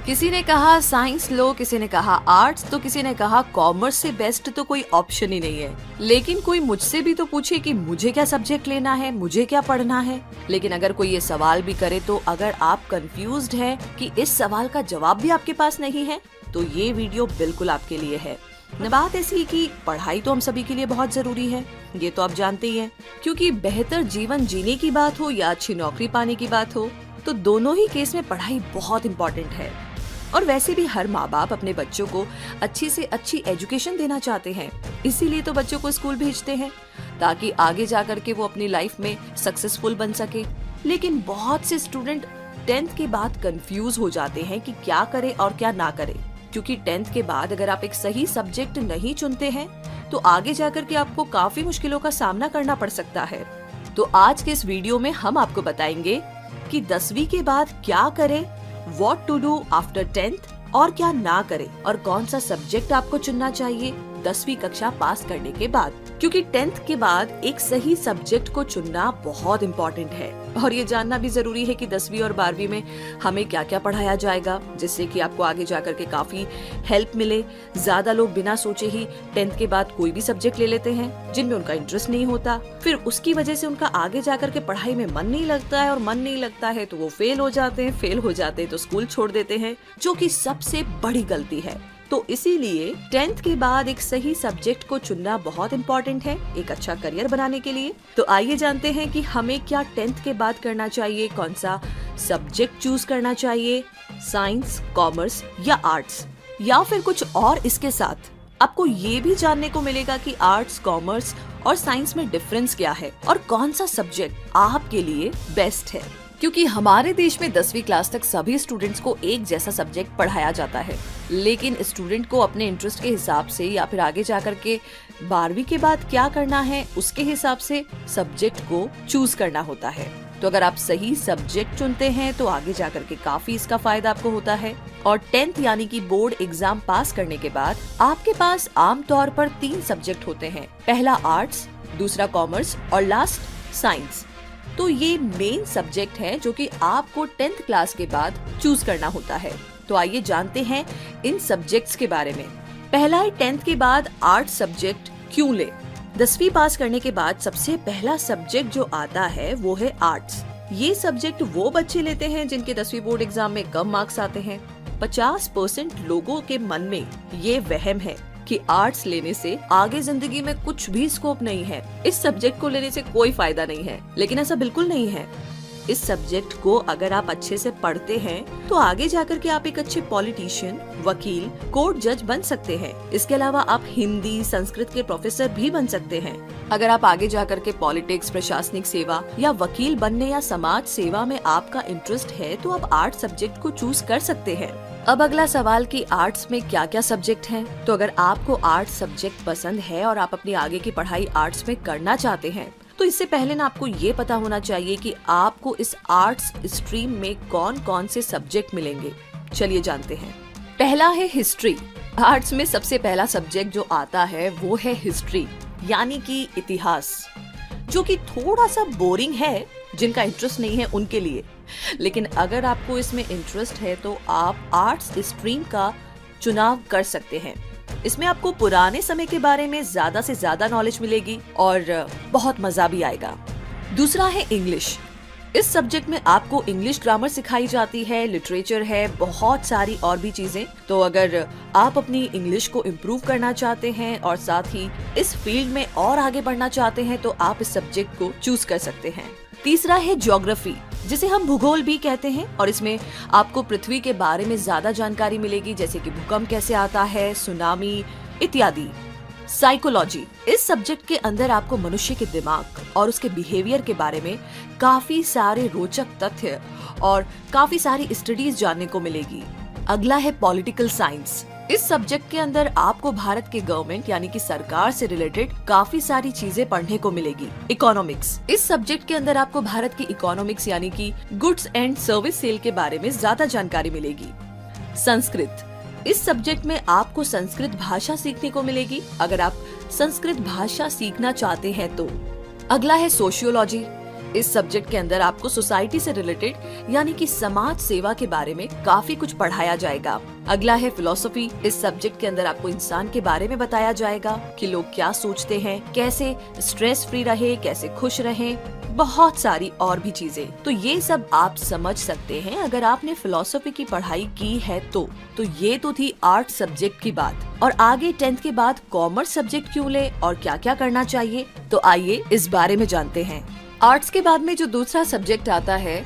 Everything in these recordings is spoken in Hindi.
किसी ने कहा साइंस लो, किसी ने कहा आर्ट्स, तो किसी ने कहा कॉमर्स से बेस्ट तो कोई ऑप्शन ही नहीं है। लेकिन कोई मुझसे भी तो पूछे कि मुझे क्या सब्जेक्ट लेना है, मुझे क्या पढ़ना है। लेकिन अगर कोई ये सवाल भी करे तो अगर आप कंफ्यूज्ड हैं कि इस सवाल का जवाब भी आपके पास नहीं है, तो ये वीडियो बिल्कुल आपके लिए है। न बात ऐसी कि पढ़ाई तो हम सभी के लिए बहुत जरूरी है, ये तो आप जानते ही हैं, क्योंकि बेहतर जीवन जीने की बात हो या अच्छी नौकरी पाने की बात हो, तो दोनों ही केस में पढ़ाई बहुत इम्पोर्टेंट है। और वैसे भी हर माँ बाप अपने बच्चों को अच्छी से अच्छी एजुकेशन देना चाहते हैं, इसीलिए तो बच्चों को स्कूल भेजते हैं ताकि आगे जाकर के वो अपनी लाइफ में सक्सेसफुल बन सके। लेकिन बहुत से स्टूडेंट 10th के बाद कंफ्यूज हो जाते हैं कि क्या करें और क्या ना करें, क्योंकि 10th के बाद अगर आप एक सही सब्जेक्ट नहीं चुनते हैं तो आगे जाकर के आपको काफी मुश्किलों का सामना करना पड़ सकता है। तो आज के इस वीडियो में हम आपको बताएंगे कि 10वीं के बाद क्या करें, What to do after 10th, और क्या ना करें, और कौन सा सब्जेक्ट आपको चुनना चाहिए 10वीं कक्षा पास करने के बाद, क्योंकि 10th के बाद एक सही सब्जेक्ट को चुनना बहुत इम्पोर्टेंट है। और ये जानना भी जरूरी है कि 10वीं और 12वीं में हमें क्या क्या पढ़ाया जाएगा, जिससे कि आपको आगे जाकर के काफी हेल्प मिले। ज्यादा लोग बिना सोचे ही 10th के बाद कोई भी सब्जेक्ट ले लेते हैं जिनमें उनका इंटरेस्ट नहीं होता, फिर उसकी वजह से उनका आगे जाकर के पढ़ाई में मन नहीं लगता है, और मन नहीं लगता है तो वो फेल हो जाते हैं, फेल हो जाते हैं तो स्कूल छोड़ देते हैं, जो कि सबसे बड़ी गलती है। तो इसीलिए 10th के बाद एक सही सब्जेक्ट को चुनना बहुत इम्पोर्टेंट है एक अच्छा करियर बनाने के लिए। तो आइए जानते हैं कि हमें क्या 10th के बाद करना चाहिए, कौन सा सब्जेक्ट चूज करना चाहिए, साइंस, कॉमर्स या आर्ट्स, या फिर कुछ और। इसके साथ आपको ये भी जानने को मिलेगा कि आर्ट्स, कॉमर्स और साइंस में डिफरेंस क्या है और कौन सा सब्जेक्ट आपके लिए बेस्ट है। क्योंकि हमारे देश में 10वीं क्लास तक सभी स्टूडेंट्स को एक जैसा सब्जेक्ट पढ़ाया जाता है, लेकिन स्टूडेंट को अपने इंटरेस्ट के हिसाब से या फिर आगे जाकर के 12वीं के बाद क्या करना है उसके हिसाब से सब्जेक्ट को चूज करना होता है। तो अगर आप सही सब्जेक्ट चुनते हैं तो आगे जाकर के काफी इसका फायदा आपको होता है। और 10th यानी कि बोर्ड एग्जाम पास करने के बाद आपके पास आमतौर पर 3 सब्जेक्ट होते हैं, पहला आर्ट्स, दूसरा कॉमर्स और लास्ट साइंस। तो ये मेन सब्जेक्ट है जो कि आपको 10th क्लास के बाद चूज करना होता है। तो आइए जानते हैं इन सब्जेक्ट्स के बारे में। पहला है 10th के बाद आर्ट्स सब्जेक्ट क्यों ले। 10वीं पास करने के बाद सबसे पहला सब्जेक्ट जो आता है वो है आर्ट्स। ये सब्जेक्ट वो बच्चे लेते हैं जिनके 10वीं बोर्ड एग्जाम में कम मार्क्स आते हैं। 50% लोगों के मन में ये वहम है कि आर्ट्स लेने से आगे जिंदगी में कुछ भी स्कोप नहीं है, इस सब्जेक्ट को लेने से कोई फायदा नहीं है। लेकिन ऐसा बिल्कुल नहीं है। इस सब्जेक्ट को अगर आप अच्छे से पढ़ते हैं तो आगे जाकर के आप एक अच्छे पॉलिटिशियन, वकील, कोर्ट जज बन सकते हैं। इसके अलावा आप हिंदी, संस्कृत के प्रोफेसर भी बन सकते हैं। अगर आप आगे जाकर के पॉलिटिक्स, प्रशासनिक सेवा या वकील बनने या समाज सेवा में आपका इंटरेस्ट है तो आप आर्ट सब्जेक्ट को चूज कर सकते हैं। अब अगला सवाल कि आर्ट्स में क्या क्या सब्जेक्ट हैं। तो अगर आपको आर्ट्स सब्जेक्ट पसंद है और आप अपनी आगे की पढ़ाई आर्ट्स में करना चाहते हैं तो इससे पहले ना आपको ये पता होना चाहिए कि आपको इस आर्ट्स स्ट्रीम में कौन कौन से सब्जेक्ट मिलेंगे। चलिए जानते हैं। पहला है हिस्ट्री। आर्ट्स में सबसे पहला सब्जेक्ट जो आता है वो है हिस्ट्री, यानी कि इतिहास, जो कि थोड़ा सा बोरिंग है जिनका इंटरेस्ट नहीं है उनके लिए। लेकिन अगर आपको इसमें इंटरेस्ट है तो आप आर्ट्स स्ट्रीम का चुनाव कर सकते हैं। इसमें आपको पुराने समय के बारे में ज्यादा से ज्यादा नॉलेज मिलेगी और बहुत मजा भी आएगा। दूसरा है इंग्लिश। इस सब्जेक्ट में आपको इंग्लिश ग्रामर सिखाई जाती है, लिटरेचर है, बहुत सारी और भी चीजें। तो अगर आप अपनी इंग्लिश को इम्प्रूव करना चाहते हैं और साथ ही इस फील्ड में और आगे बढ़ना चाहते हैं तो आप इस सब्जेक्ट को चूज कर सकते हैं। तीसरा है ज्योग्राफी, जिसे हम भूगोल भी कहते हैं, और इसमें आपको पृथ्वी के बारे में ज्यादा जानकारी मिलेगी, जैसे कि भूकंप कैसे आता है, सुनामी इत्यादि। साइकोलॉजी। इस सब्जेक्ट के अंदर आपको मनुष्य के दिमाग और उसके बिहेवियर के बारे में काफी सारे रोचक तथ्य और काफी सारी स्टडीज जानने को मिलेगी। अगला है पॉलिटिकल साइंस। इस सब्जेक्ट के अंदर आपको भारत के गवर्नमेंट यानी कि सरकार से रिलेटेड काफी सारी चीजें पढ़ने को मिलेगी। इकोनॉमिक्स। इस सब्जेक्ट के अंदर आपको भारत की इकोनॉमिक्स यानी कि गुड्स एंड सर्विस सेल के बारे में ज्यादा जानकारी मिलेगी। संस्कृत। इस सब्जेक्ट में आपको संस्कृत भाषा सीखने को मिलेगी अगर आप संस्कृत भाषा सीखना चाहते हैं तो। अगला है सोशियोलॉजी। इस सब्जेक्ट के अंदर आपको सोसाइटी से रिलेटेड यानी कि समाज सेवा के बारे में काफी कुछ पढ़ाया जाएगा। अगला है फिलोसफी। इस सब्जेक्ट के अंदर आपको इंसान के बारे में बताया जाएगा कि लोग क्या सोचते हैं, कैसे स्ट्रेस फ्री रहे, कैसे खुश रहे, बहुत सारी और भी चीजें। तो ये सब आप समझ सकते हैं अगर आपने फिलोसफी की पढ़ाई की है तो ये तो थी आर्ट सब्जेक्ट की बात। और आगे 10th के बाद कॉमर्स सब्जेक्ट क्यों ले और क्या क्या करना चाहिए, तो आइए इस बारे में जानते हैं। आर्ट्स के बाद में जो दूसरा सब्जेक्ट आता है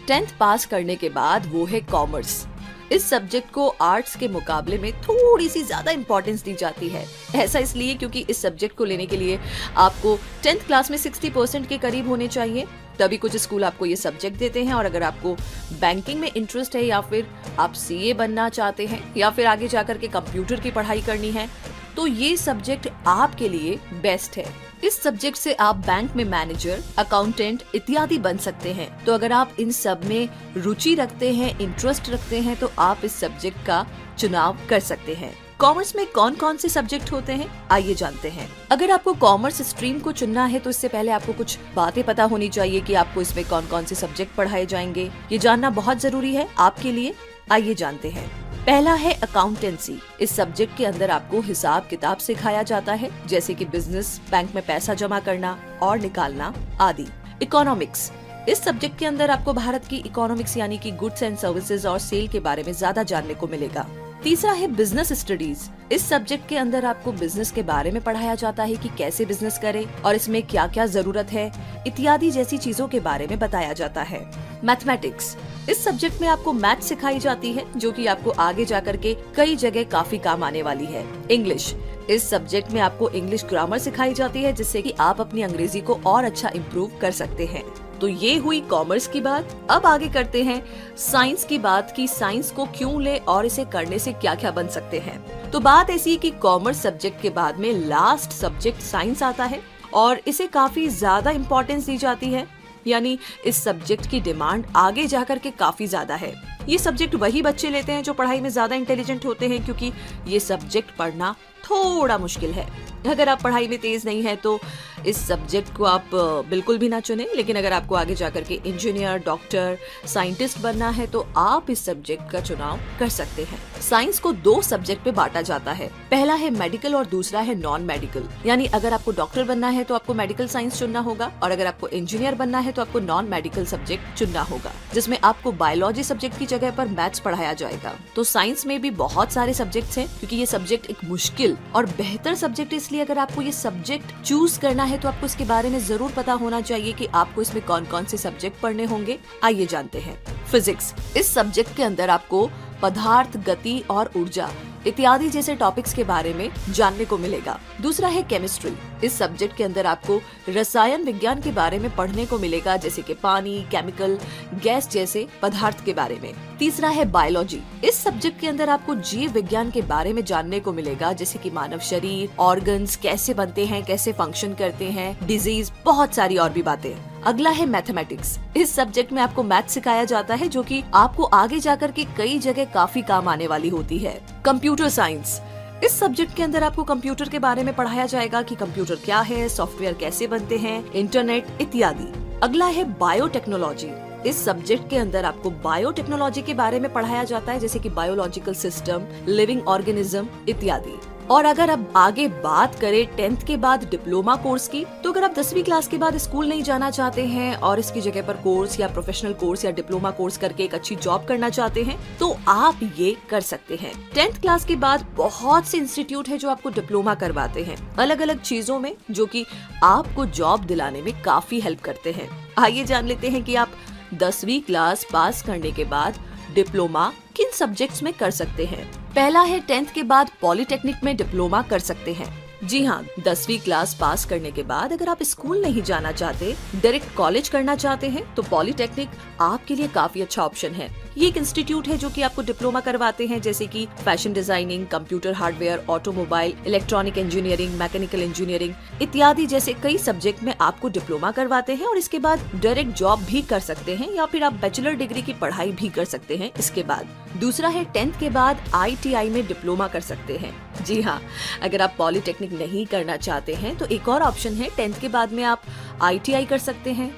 10th पास करने के बाद, वो है कॉमर्स। इस सब्जेक्ट को आर्ट्स के मुकाबले में थोड़ी सी ज्यादा इम्पोर्टेंस दी जाती है। ऐसा इसलिए क्योंकि इस सब्जेक्ट को लेने के लिए आपको 10th क्लास में 60% के करीब होने चाहिए, तभी कुछ स्कूल आपको ये सब्जेक्ट देते हैं। और अगर आपको बैंकिंग में इंटरेस्ट है या फिर आप CA बनना चाहते हैं या फिर आगे जाकर के कंप्यूटर की पढ़ाई करनी है, तो ये सब्जेक्ट आपके लिए बेस्ट है। इस सब्जेक्ट से आप बैंक में मैनेजर, अकाउंटेंट इत्यादि बन सकते हैं। तो अगर आप इन सब में रुचि रखते हैं, इंटरेस्ट रखते हैं, तो आप इस सब्जेक्ट का चुनाव कर सकते हैं। कॉमर्स में कौन कौन से सब्जेक्ट होते हैं, आइए जानते हैं। अगर आपको कॉमर्स स्ट्रीम को चुनना है तो इससे पहले आपको कुछ बातें पता होनी चाहिए कि आपको इसमें कौन कौन से सब्जेक्ट पढ़ाए जाएंगे। ये जानना बहुत जरूरी है आपके लिए। आइए जानते हैं। पहला है अकाउंटेंसी। इस सब्जेक्ट के अंदर आपको हिसाब किताब सिखाया जाता है, जैसे कि बिजनेस, बैंक में पैसा जमा करना और निकालना आदि। इकोनॉमिक्स। इस सब्जेक्ट के अंदर आपको भारत की इकोनॉमिक्स यानी कि गुड्स एंड सर्विसेज और सेल के बारे में ज्यादा जानने को मिलेगा। तीसरा है बिजनेस स्टडीज। इस सब्जेक्ट के अंदर आपको बिजनेस के बारे में पढ़ाया जाता है कि कैसे बिजनेस करें और इसमें क्या क्या जरूरत है इत्यादि जैसी चीजों के बारे में बताया जाता है। मैथमेटिक्स। इस सब्जेक्ट में आपको मैथ सिखाई जाती है, जो कि आपको आगे जाकर के कई जगह काफी काम आने वाली है। इंग्लिश। इस सब्जेक्ट में आपको इंग्लिश ग्रामर सिखाई जाती है, जिससे कि आप अपनी अंग्रेजी को और अच्छा इम्प्रूव कर सकते हैं। तो ये हुई कॉमर्स की बात। अब आगे करते हैं साइंस की बात कि साइंस को क्यों ले और इसे करने से क्या क्या बन सकते हैं। तो बात ऐसी है कि कॉमर्स सब्जेक्ट के बाद में लास्ट सब्जेक्ट साइंस आता है और इसे काफी ज्यादा इम्पोर्टेंस दी जाती है, यानी इस सब्जेक्ट की डिमांड आगे जाकर के काफी ज्यादा है। ये सब्जेक्ट वही बच्चे लेते हैं जो पढ़ाई में ज्यादा इंटेलिजेंट होते हैं, क्योंकि ये सब्जेक्ट पढ़ना थोड़ा मुश्किल है। अगर आप पढ़ाई में तेज नहीं है तो इस सब्जेक्ट को आप बिल्कुल भी ना चुनें। लेकिन अगर आपको आगे जाकर के इंजीनियर, डॉक्टर, साइंटिस्ट बनना है तो आप इस सब्जेक्ट का चुनाव कर सकते हैं। साइंस को 2 सब्जेक्ट पे बांटा जाता है। पहला है मेडिकल और दूसरा है नॉन मेडिकल। यानी अगर आपको डॉक्टर बनना है तो आपको मेडिकल साइंस चुनना होगा और अगर आपको इंजीनियर बनना है तो आपको नॉन मेडिकल सब्जेक्ट चुनना होगा, जिसमें आपको बायोलॉजी सब्जेक्ट की जगह पर मैथ्स पढ़ाया जाएगा। तो साइंस में भी बहुत सारे सब्जेक्ट्स हैं, क्योंकि ये सब्जेक्ट एक मुश्किल और बेहतर सब्जेक्ट। इसलिए अगर आपको ये सब्जेक्ट चूज करना है तो आपको इसके बारे में जरूर पता होना चाहिए कि आपको इसमें कौन कौन से सब्जेक्ट पढ़ने होंगे। आइए जानते हैं। फिजिक्स। इस सब्जेक्ट के अंदर आपको पदार्थ, गति और ऊर्जा इत्यादि जैसे टॉपिक्स के बारे में जानने को मिलेगा। दूसरा है केमिस्ट्री। इस सब्जेक्ट के अंदर आपको रसायन विज्ञान के बारे में पढ़ने को मिलेगा, जैसे कि पानी, केमिकल, गैस जैसे पदार्थ के बारे में। तीसरा है बायोलॉजी। इस सब्जेक्ट के अंदर आपको जीव विज्ञान के बारे में जानने को मिलेगा, जैसे कि मानव शरीर, ऑर्गन्स कैसे बनते हैं, कैसे फंक्शन करते हैं, डिजीज, बहुत सारी और भी बातें। अगला है मैथमेटिक्स। इस सब्जेक्ट में आपको मैथ सिखाया जाता है, जो कि आपको आगे जाकर के कई जगह काफी काम आने वाली होती है। Computer science. इस सब्जेक्ट के अंदर आपको कंप्यूटर के बारे में पढ़ाया जाएगा कि कंप्यूटर क्या है, सॉफ्टवेयर कैसे बनते हैं, इंटरनेट इत्यादि। अगला है बायोटेक्नोलॉजी। इस सब्जेक्ट के अंदर आपको बायोटेक्नोलॉजी के बारे में पढ़ाया जाता है, जैसे कि बायोलॉजिकल सिस्टम, लिविंग ऑर्गेनिज्म इत्यादि। और अगर अब आगे बात करें 10th के बाद डिप्लोमा कोर्स की, तो अगर आप 10वीं क्लास के बाद स्कूल नहीं जाना चाहते हैं और इसकी जगह पर कोर्स या प्रोफेशनल कोर्स या डिप्लोमा कोर्स करके एक अच्छी जॉब करना चाहते हैं, तो आप ये कर सकते हैं। 10th क्लास के बाद बहुत से इंस्टीट्यूट है जो आपको डिप्लोमा करवाते हैं अलग अलग चीजों में, जो कि आपको जॉब दिलाने में काफी हेल्प करते हैं। आइए जान लेते हैं कि आप 10वीं क्लास पास करने के बाद डिप्लोमा किन सब्जेक्ट्स में कर सकते हैं। पहला है 10th के बाद पॉलिटेक्निक में डिप्लोमा कर सकते हैं। जी हाँ, 10वीं क्लास पास करने के बाद अगर आप स्कूल नहीं जाना चाहते, डायरेक्ट कॉलेज करना चाहते हैं, तो पॉलिटेक्निक आपके लिए काफी अच्छा ऑप्शन है। ये एक इंस्टीट्यूट है जो कि आपको डिप्लोमा करवाते हैं, जैसे कि fashion designing, computer hardware, automobile, electronic engineering, mechanical engineering इत्यादि जैसे कई सब्जेक्ट में आपको डिप्लोमा करवाते हैं और इसके बाद डायरेक्ट जॉब भी कर सकते हैं या फिर आप बैचलर डिग्री की पढ़ाई भी कर सकते हैं इसके बाद। दूसरा है 10th के बाद ITI में डिप्लोमा कर सकते हैं। जी हाँ, अगर आप पॉलिटेक्निक नहीं करना चाहते हैं तो एक और ऑप्शन है, 10th के बाद में आप ITI कर सकते हैं।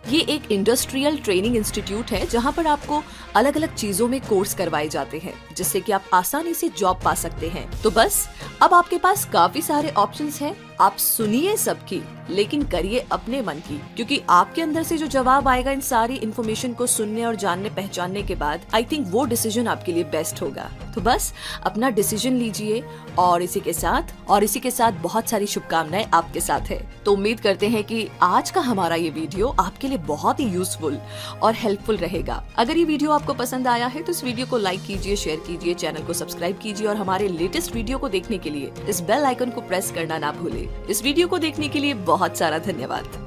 ये एक इंडस्ट्रियल ट्रेनिंग इंस्टीट्यूट है जहाँ पर आपको अलग अलग चीजों में कोर्स करवाए जाते हैं जिससे कि आप आसानी से जॉब पा सकते हैं। तो बस अब आपके पास काफी सारे ऑप्शंस हैं, आप सुनिए सबकी लेकिन करिए अपने मन की, क्योंकि आपके अंदर से जो जवाब आएगा इन सारी इन्फॉर्मेशन को सुनने और जानने पहचानने के बाद, आई थिंक वो डिसीजन आपके लिए बेस्ट होगा। तो बस अपना डिसीजन लीजिए और इसी के साथ बहुत सारी शुभकामनाएं आपके साथ है। तो उम्मीद करते हैं कि आज का हमारा ये वीडियो आपके लिए बहुत ही यूजफुल और हेल्पफुल रहेगा। अगर ये वीडियो आपको पसंद आया है तो इस वीडियो को लाइक कीजिए, शेयर कीजिए, चैनल को सब्सक्राइब कीजिए और हमारे लेटेस्ट वीडियो को देखने के लिए इस बेल आइकन को प्रेस करना ना भूले। इस वीडियो को देखने के लिए बहुत सारा धन्यवाद।